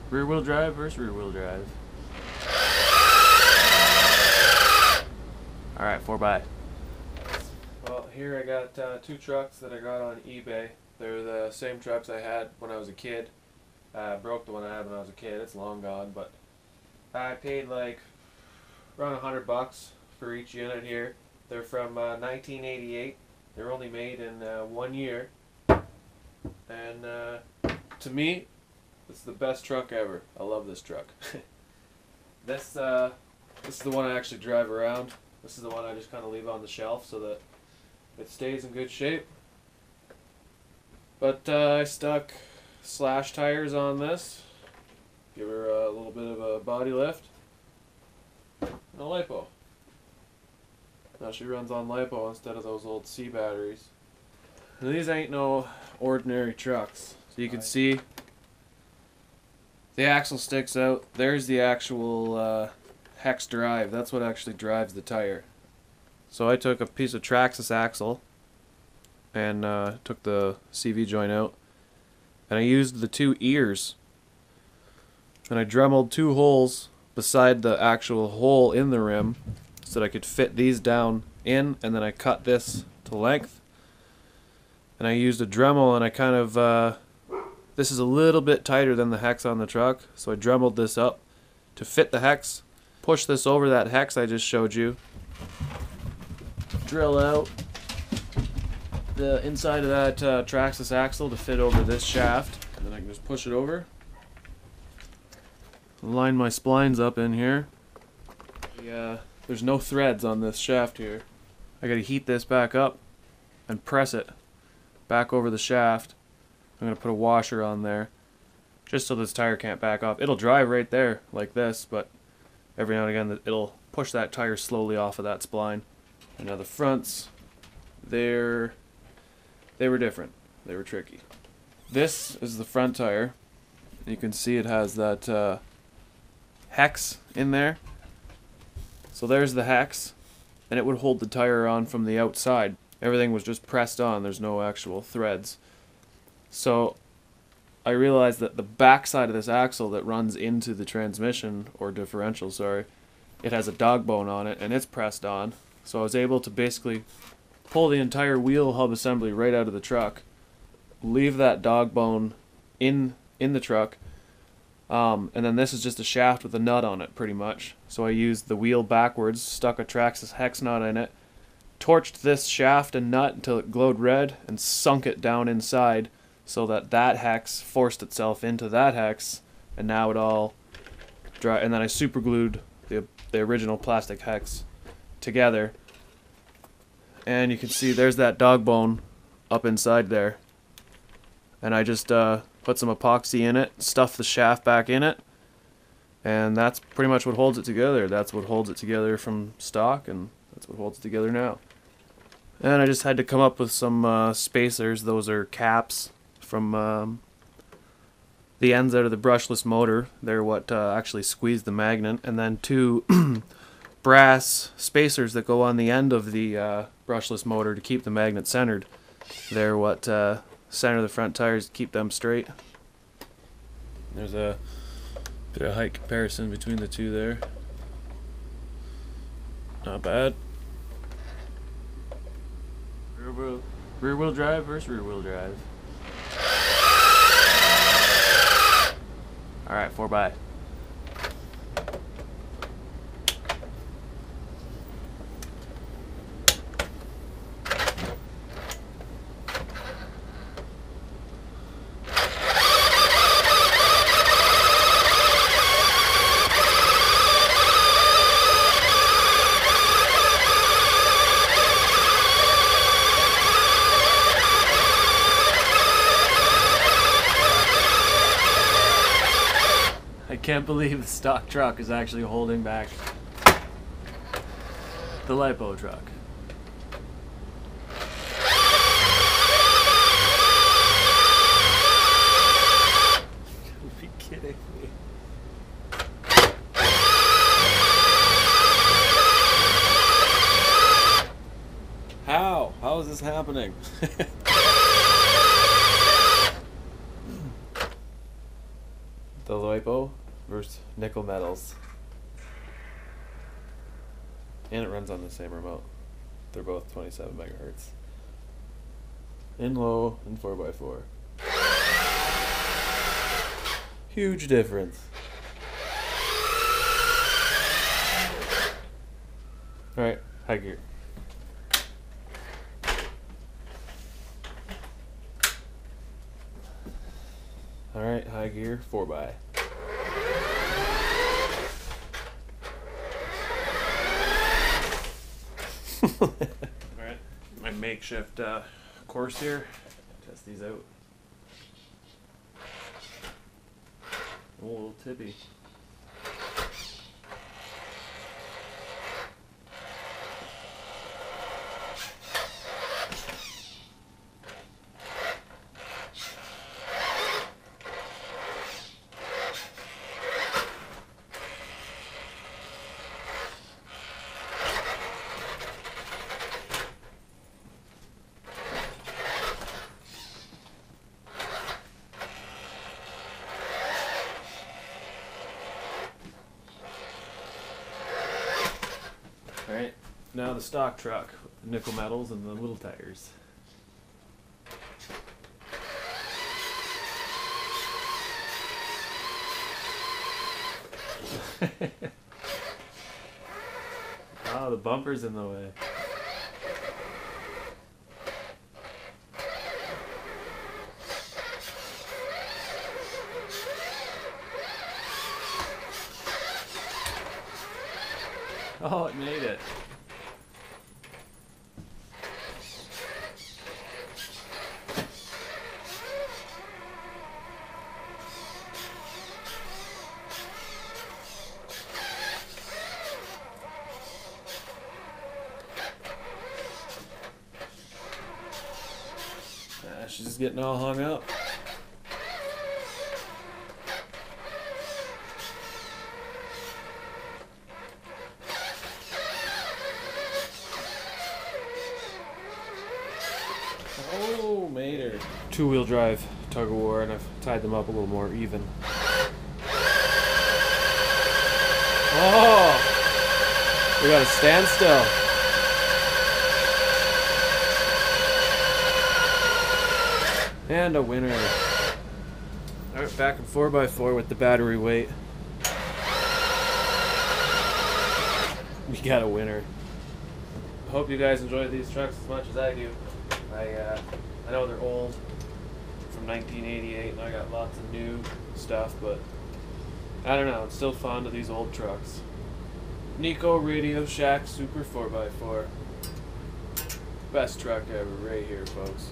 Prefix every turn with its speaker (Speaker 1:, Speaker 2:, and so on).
Speaker 1: Rear wheel drive versus rear wheel drive. Alright, 4x. Well, here I got two trucks that I got on eBay. They're the same trucks I had when I was a kid. Broke the one I had when I was a kid. It's long gone, but I paid like around $100 for each unit here. They're from 1988. They're only made in 1 year. And to me, it's the best truck ever. I love this truck. This is the one I actually drive around. This is the one I just kind of leave on the shelf so that it stays in good shape. But I stuck Slash tires on this. Give her a little bit of a body lift. And a LiPo. Now she runs on LiPo instead of those old C batteries. Now these ain't no ordinary trucks. So you can see the axle sticks out. There's the actual hex drive. That's what actually drives the tire. So I took a piece of Traxxas axle and took the CV joint out, and I used the two ears, and I dremeled two holes beside the actual hole in the rim so that I could fit these down in, and then I cut this to length, and I used a Dremel, and I kind of this is a little bit tighter than the hex on the truck, so I dremeled this up to fit the hex, push this over that hex I just showed you, drill out the inside of that Traxxas axle to fit over this shaft, and then I can just push it over, line my splines up in here. There's no threads on this shaft here. I gotta heat this back up and press it back over the shaft. I'm gonna put a washer on there just so this tire can't back off. It'll drive right there like this, but every now and again it'll push that tire slowly off of that spline. And now the fronts, they were different. They were tricky. This is the front tire. You can see it has that hex in there. So there's the hex, and it would hold the tire on from the outside. Everything was just pressed on. There's no actual threads. So I realized that the back side of this axle that runs into the transmission, or differential, sorry, it has a dog bone on it, and it's pressed on. So I was able to basically pull the entire wheel hub assembly right out of the truck, leave that dog bone in the truck, and then this is just a shaft with a nut on it pretty much. So I used the wheel backwards, stuck a Traxxas hex nut in it, torched this shaft and nut until it glowed red, and sunk it down inside so that that hex forced itself into that hex, and now it all dry. And then I super glued the original plastic hex together, and you can see there's that dog bone up inside there, and I just put some epoxy in it, stuff the shaft back in it, and that's pretty much what holds it together. That's what holds it together from stock, and that's what holds it together now. And I just had to come up with some spacers. Those are caps from the ends out of the brushless motor. They're what actually squeeze the magnet, and then two brass spacers that go on the end of the brushless motor to keep the magnet centered. They're what center the front tires to keep them straight. There's a bit of height comparison between the two there. Not bad. Rear wheel drive versus rear wheel drive. Alright, 4x. I can't believe the stock truck is actually holding back the LiPo truck. You'll be kidding me. How? How is this happening? The LiPo versus nickel metals. And it runs on the same remote. They're both 27 megahertz. In low and 4x4. Huge difference. Alright, high gear. Alright, high gear, 4x. Alright, my makeshift course here. Test these out. Oh, a little tippy. Alright, now the stock truck, nickel metals and the little tires. Oh, the bumper's in the way. Oh, it made it. She's just getting all hung up. Oh, made her. Two-wheel drive tug-of-war, and I've tied them up a little more even. Oh! We got a standstill. And a winner. Alright, back in 4x4 with the battery weight. We got a winner. I hope you guys enjoy these trucks as much as I do. I know they're old, from 1988, and I got lots of new stuff, but I don't know, I'm still fond of these old trucks. Nikko Radio Shack Super 4x4. Best truck ever, right here, folks.